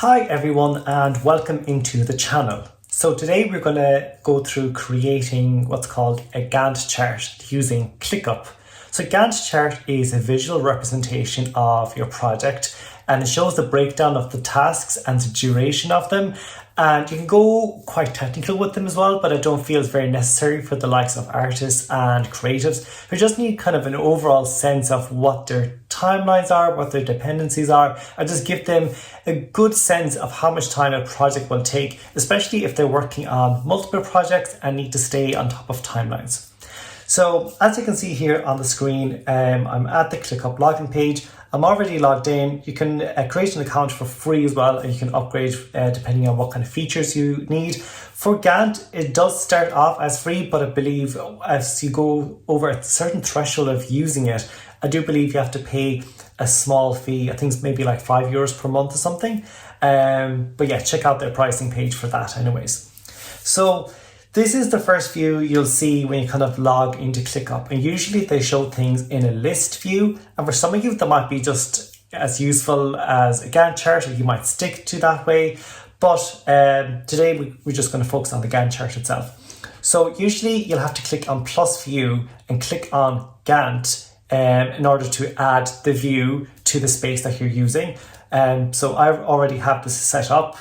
Hi everyone and welcome into the channel. So today we're going to go through creating what's called a Gantt chart using ClickUp. So Gantt chart is a visual representation of your project and it shows the breakdown of the tasks and the duration of them. And you can go quite technical with them as well, but I don't feel it's very necessary for the likes of artists and creatives who just need kind of an overall sense of what their timelines are, what their dependencies are, and just give them a good sense of how much time a project will take, especially if they're working on multiple projects and need to stay on top of timelines. So as you can see here on the screen, I'm at the ClickUp login page. I'm already logged in. You can create an account for free as well, and you can upgrade depending on what kind of features you need. For Gantt, it does start off as free, but I believe as you go over a certain threshold of using it, I do believe you have to pay a small fee. I think it's maybe like €5 per month or something. But yeah, check out their pricing page for that anyways. So this is the first view you'll see when you kind of log into ClickUp, and usually they show things in a list view, and for some of you that might be just as useful as a Gantt chart, or you might stick to that way, but today we're just going to focus on the Gantt chart itself. So usually you'll have to click on plus view and click on Gantt in order to add the view to the space that you're using. So I already have this set up,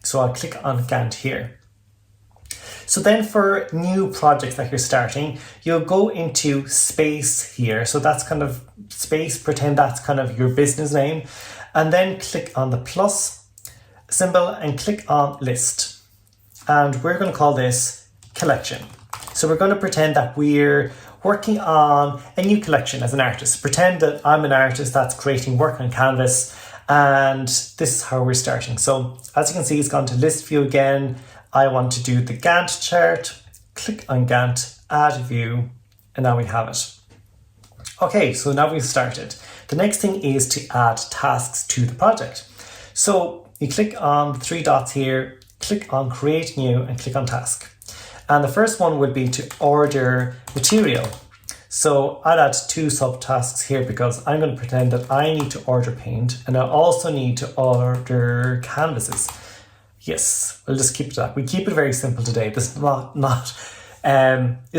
so I'll click on Gantt here. So then for new projects that you're starting, you'll go into space here. So that's kind of space, pretend that's kind of your business name. And then click on the plus symbol and click on list. And we're going to call this collection. So we're going to pretend that we're working on a new collection as an artist. Pretend that I'm an artist that's creating work on canvas. And this is how we're starting. So as you can see, it's gone to list view again. I want to do the Gantt chart, click on Gantt, add view, and now we have it. Okay, so now we've started. The next thing is to add tasks to the project. So you click on the three dots here, click on create new and click on task. And the first one would be to order material. So I'll add two subtasks here because I'm going to pretend that I need to order paint and I also need to order canvases. Yes, we'll just keep it that. We keep it very simple today. This is it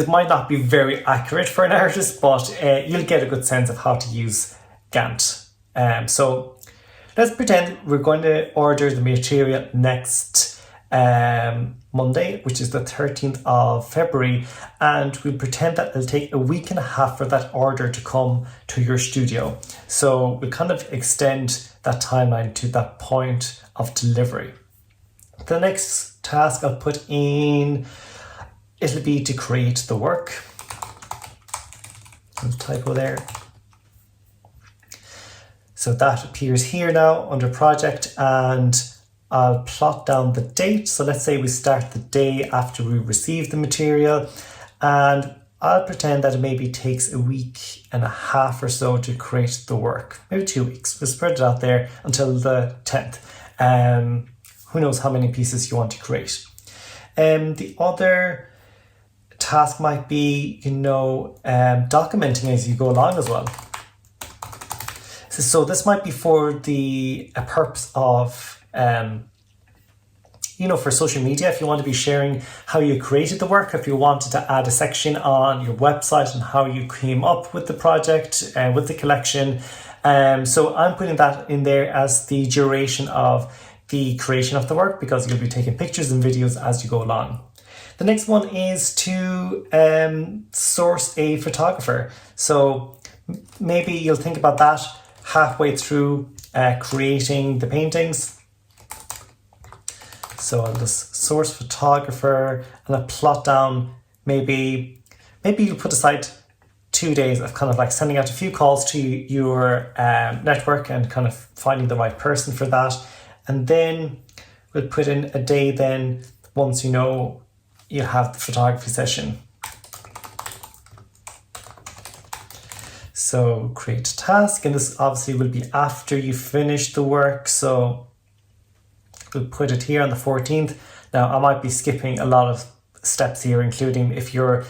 might not be very accurate for an artist, but you'll get a good sense of how to use Gantt. So let's pretend we're going to order the material next Monday, which is the 13th of February, and we'll pretend that it'll take a week and a half for that order to come to your studio. So we'll kind of extend that timeline to that point of delivery. The next task I'll put in, it'll be to create the work. There's a typo there. So that appears here now under project, and I'll plot down the date. So let's say we start the day after we receive the material, and I'll pretend that it maybe takes a week and a half or so to create the work, maybe 2 weeks. We'll spread it out there until the 10th. Who knows how many pieces you want to create. The other task might be, documenting as you go along as well. So this might be for the purpose of, for social media, if you want to be sharing how you created the work, if you wanted to add a section on your website and how you came up with the project, with the collection. So I'm putting that in there as the duration of the creation of the work, because you'll be taking pictures and videos as you go along. The next one is to source a photographer. So maybe you'll think about that halfway through creating the paintings. So I'll just source photographer and I'll plot down maybe you'll put aside 2 days of kind of like sending out a few calls to your network and kind of finding the right person for that. And then we'll put in a day then once you know you have the photography session. So create task, and this obviously will be after you finish the work. So we'll put it here on the 14th. Now I might be skipping a lot of steps here, including if you're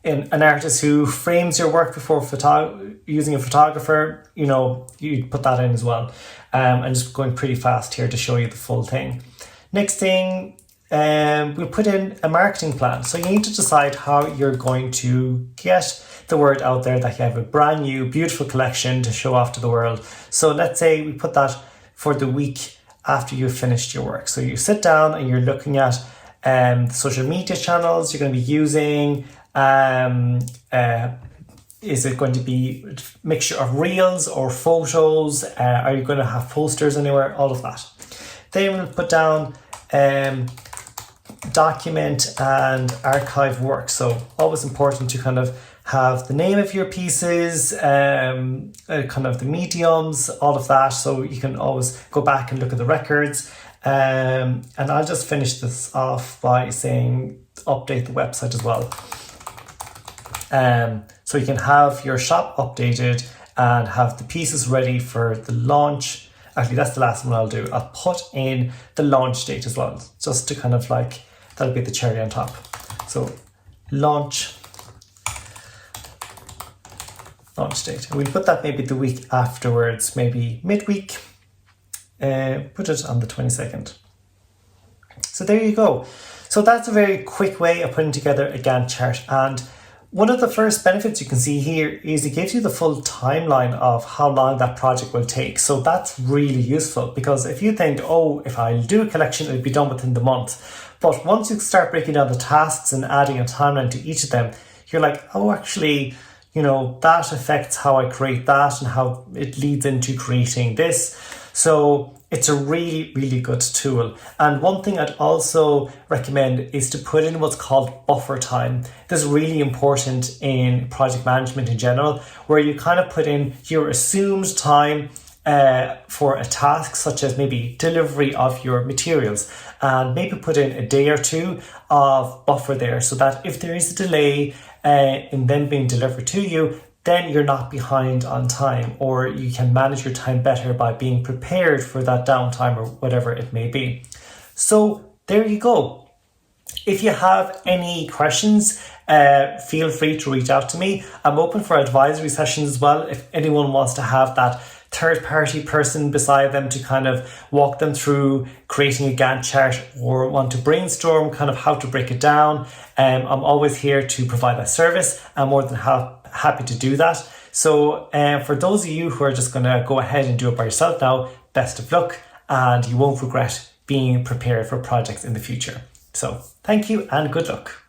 an artist who frames your work before using a photographer, you put that in as well. I'm just going pretty fast here to show you the full thing. Next thing, we'll put in a marketing plan. So you need to decide how you're going to get the word out there that you have a brand new, beautiful collection to show off to the world. So let's say we put that for the week after you've finished your work. So you sit down and you're looking at the social media channels you're going to be using. Is it going to be a mixture of reels or photos? Are you going to have posters anywhere? All of that. Then we'll put down document and archive work. So always important to kind of have the name of your pieces, kind of the mediums, all of that. So you can always go back and look at the records. And I'll just finish this off by saying update the website as well. So you can have your shop updated and have the pieces ready for the launch. Actually, that's the last one I'll do. I'll put in the launch date as well, just to kind of like, that'll be the cherry on top. So launch date. We'll put that maybe the week afterwards, maybe midweek. Put it on the 22nd. So there you go. So that's a very quick way of putting together a Gantt chart. And one of the first benefits you can see here is it gives you the full timeline of how long that project will take. So that's really useful, because if you think, oh, if I do a collection, it'll be done within the month. But once you start breaking down the tasks and adding a timeline to each of them, you're like, oh, actually, you know, that affects how I create that and how it leads into creating this. So it's a really, really good tool. And one thing I'd also recommend is to put in what's called buffer time. This is really important in project management in general, where you kind of put in your assumed time for a task, such as maybe delivery of your materials, and maybe put in a day or two of buffer there, so that if there is a delay in them being delivered to you, then you're not behind on time, or you can manage your time better by being prepared for that downtime or whatever it may be. So there you go. If you have any questions, feel free to reach out to me. I'm open for advisory sessions as well. If anyone wants to have that third-party person beside them to kind of walk them through creating a Gantt chart, or want to brainstorm kind of how to break it down, I'm always here to provide that service. I'm more than happy to do that. So for those of you who are just going to go ahead and do it by yourself now, best of luck, and you won't regret being prepared for projects in the future. So thank you and good luck.